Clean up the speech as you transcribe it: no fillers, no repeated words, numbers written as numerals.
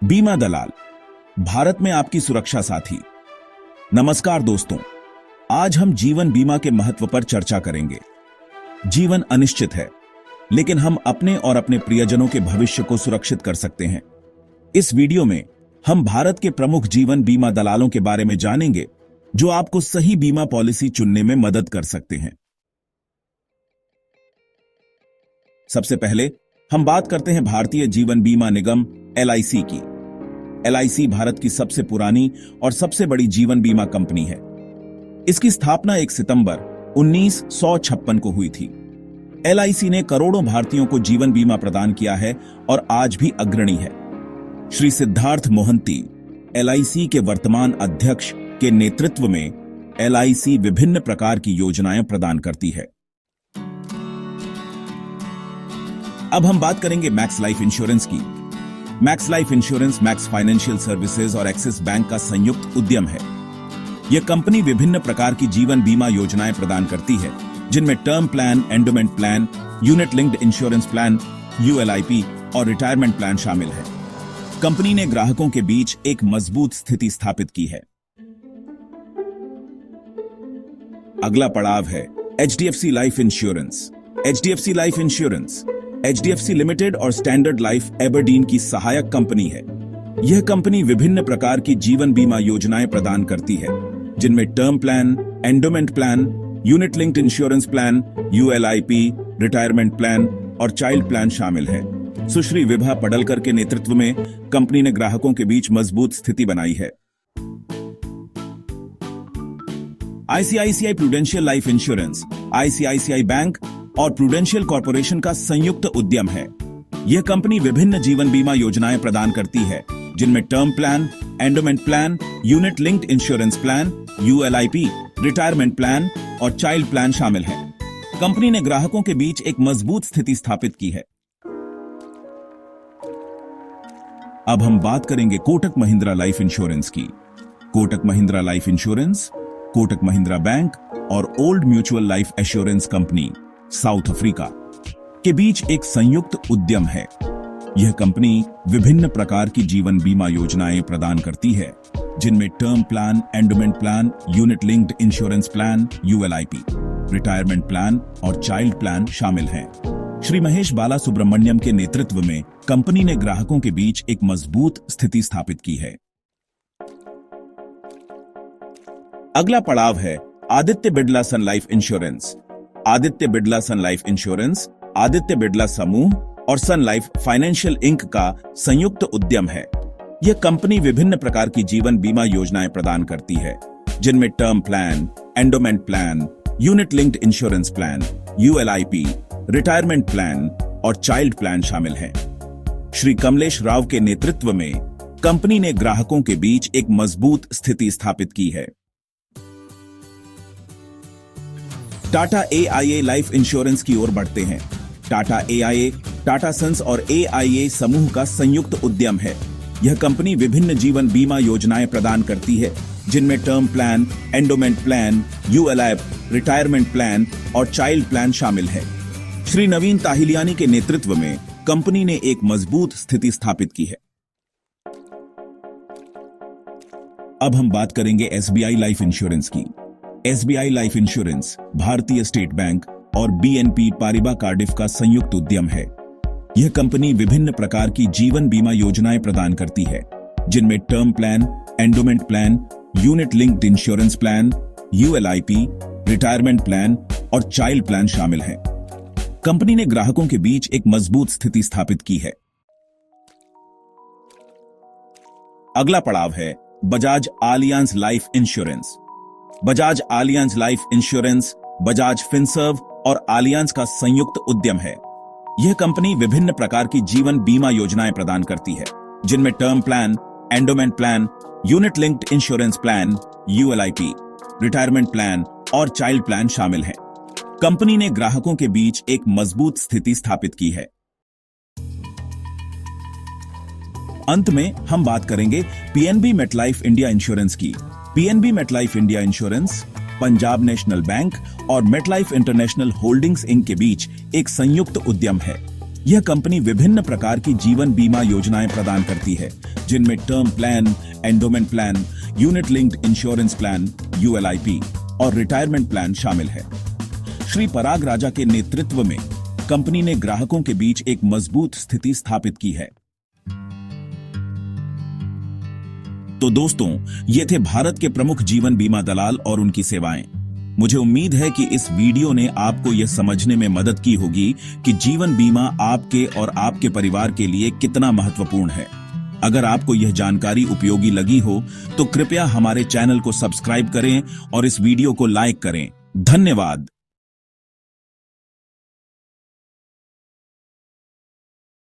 बीमा दलाल, भारत में आपकी सुरक्षा साथी। नमस्कार दोस्तों, आज हम जीवन बीमा के महत्व पर चर्चा करेंगे। जीवन अनिश्चित है, लेकिन हम अपने और अपने प्रियजनों के भविष्य को सुरक्षित कर सकते हैं। इस वीडियो में हम भारत के प्रमुख जीवन बीमा दलालों के बारे में जानेंगे, जो आपको सही बीमा पॉलिसी चुनने में मदद कर सकते हैं। सबसे पहले हम बात करते हैं भारतीय जीवन बीमा निगम LIC की। LIC भारत की सबसे पुरानी और सबसे बड़ी जीवन बीमा कंपनी है। इसकी स्थापना 1 सितंबर 1956 को हुई थी। LIC ने करोड़ों भारतीयों को जीवन बीमा प्रदान किया है और आज भी अग्रणी है। श्री सिद्धार्थ मोहंती, LIC के वर्तमान अध्यक्ष के नेतृत्व में LIC विभिन्न प्रकार की योजनाएं प्रदान करती है। अब हम बात करेंगे मैक्स लाइफ इंश्योरेंस की। Max life insurance max financial services और एक्सिस बैंक का संयुक्त उद्यम है। यह कंपनी विभिन्न प्रकार की जीवन बीमा योजनाएं प्रदान करती है, जिनमें term plan, endowment plan, unit linked insurance plan ULIP और रिटायरमेंट प्लान शामिल है। कंपनी ने ग्राहकों के बीच एक मजबूत स्थिति स्थापित की है। अगला पड़ाव है HDFC life insurance. HDFC life insurance HDFC limited और स्टैंडर्ड लाइफ एबरडीन की सहायक कंपनी है। यह कंपनी विभिन्न प्रकार की जीवन बीमा योजनाएं प्रदान करती है, जिनमें term plan, endowment plan, unit linked insurance plan ULIP, retirement plan और चाइल्ड प्लान शामिल है। सुश्री विभा पडलकर के नेतृत्व में कंपनी ने ग्राहकों के बीच मजबूत स्थिति बनाई है। ICICI prudential life insurance ICICI bank और प्रूडेंशियल कॉर्पोरेशन का संयुक्त उद्यम है। यह कंपनी विभिन्न जीवन बीमा योजनाएं प्रदान करती है, जिनमें term plan, endowment plan, unit linked insurance plan ULIP, retirement plan और चाइल्ड प्लान शामिल है। कंपनी ने ग्राहकों के बीच एक मजबूत स्थिति स्थापित की है। अब हम बात करेंगे कोटक महिंद्रा लाइफ इंश्योरेंस की। Kotak Mahindra life insurance Kotak Mahindra bank और old mutual life assurance company South Africa के बीच एक संयुक्त उद्यम है। यह कंपनी विभिन्न प्रकार की जीवन बीमा योजनाएं प्रदान करती है, जिनमें term plan, endowment plan, unit linked insurance plan ULIP, retirement plan और चाइल्ड प्लान शामिल हैं। श्री महेश बाला सुब्रमण्यम के नेतृत्व में कंपनी ने ग्राहकों के बीच एक मजबूत स्थिति स्थापित की है। अगला पड़ाव है आदित्य बिड़ला सन लाइफ इंश्योरेंस। आदित्य बिड़ला सन लाइफ इंश्योरेंस आदित्य बिड़ला समूह और सन लाइफ फाइनेंशियल इंक का संयुक्त उद्यम है। यह कंपनी विभिन्न प्रकार की जीवन बीमा योजनाएं प्रदान करती है, जिनमें term plan, endowment plan, unit linked insurance plan ULIP, retirement plan और चाइल्ड प्लान शामिल हैं। श्री कमलेश राव के नेतृत्व में कंपनी ने ग्राहकों के बीच एक मजबूत स्थिति स्थापित की है। टाटा AIA लाइफ इंश्योरेंस की ओर बढ़ते हैं। टाटा AIA टाटा सन्स और AIA समूह का संयुक्त उद्यम है। यह कंपनी विभिन्न जीवन बीमा योजनाएं प्रदान करती है, जिनमें term plan, endowment plan, ULIP, retirement plan और चाइल्ड प्लान शामिल है। श्री नवीन ताहिलियानी के नेतृत्व में कंपनी ने एक मजबूत स्थिति स्थापित की है। अब हम बात करेंगे SBI लाइफ इंश्योरेंस की। SBI लाइफ इंश्योरेंस भारतीय स्टेट बैंक और BNP पारिबा कार्डिफ का संयुक्त उद्यम है। यह कंपनी विभिन्न प्रकार की जीवन बीमा योजनाएं प्रदान करती है, जिनमें term plan, endowment plan, unit linked insurance plan ULIP, retirement plan और चाइल्ड प्लान शामिल हैं। कंपनी ने ग्राहकों के बीच एक मजबूत स्थिति स्थापित की है। अगला पड़ाव है Bajaj Allianz life insurance. Bajaj Allianz life insurance Bajaj Finserv और आलियांज का संयुक्त उद्यम है। यह कंपनी विभिन्न प्रकार की जीवन बीमा योजनाएं प्रदान करती है, जिनमें term plan, endowment plan, unit linked insurance plan ULIP, retirement plan और चाइल्ड प्लान शामिल हैं। कंपनी ने ग्राहकों के बीच एक मजबूत स्थिति स्थापित की है। अंत में हम बात करेंगे PNB मेटलाइफ इंडिया इंश्योरेंस की। PNB MetLife India insurance Punjab national bank और मेटलाइफ इंटरनेशनल होल्डिंग्स इंक के बीच एक संयुक्त उद्यम है। यह कंपनी विभिन्न प्रकार की जीवन बीमा योजनाएं प्रदान करती है, जिनमें term plan, endowment plan, unit linked insurance plan (यूएलआईपी) और रिटायरमेंट प्लान शामिल है। श्री पराग राजा के नेतृत्व में कंपनी ने ग्राहकों के बीच एक मजबूत स्थिति स्थापित की है। तो दोस्तों, ये थे भारत के प्रमुख जीवन बीमा दलाल और उनकी सेवाएं। मुझे उम्मीद है कि इस वीडियो ने आपको यह समझने में मदद की होगी कि जीवन बीमा आपके और आपके परिवार के लिए कितना महत्वपूर्ण है। अगर आपको यह जानकारी उपयोगी लगी हो तो कृपया हमारे चैनल को सब्सक्राइब करें और इस वीडियो को लाइक करें। धन्यवाद।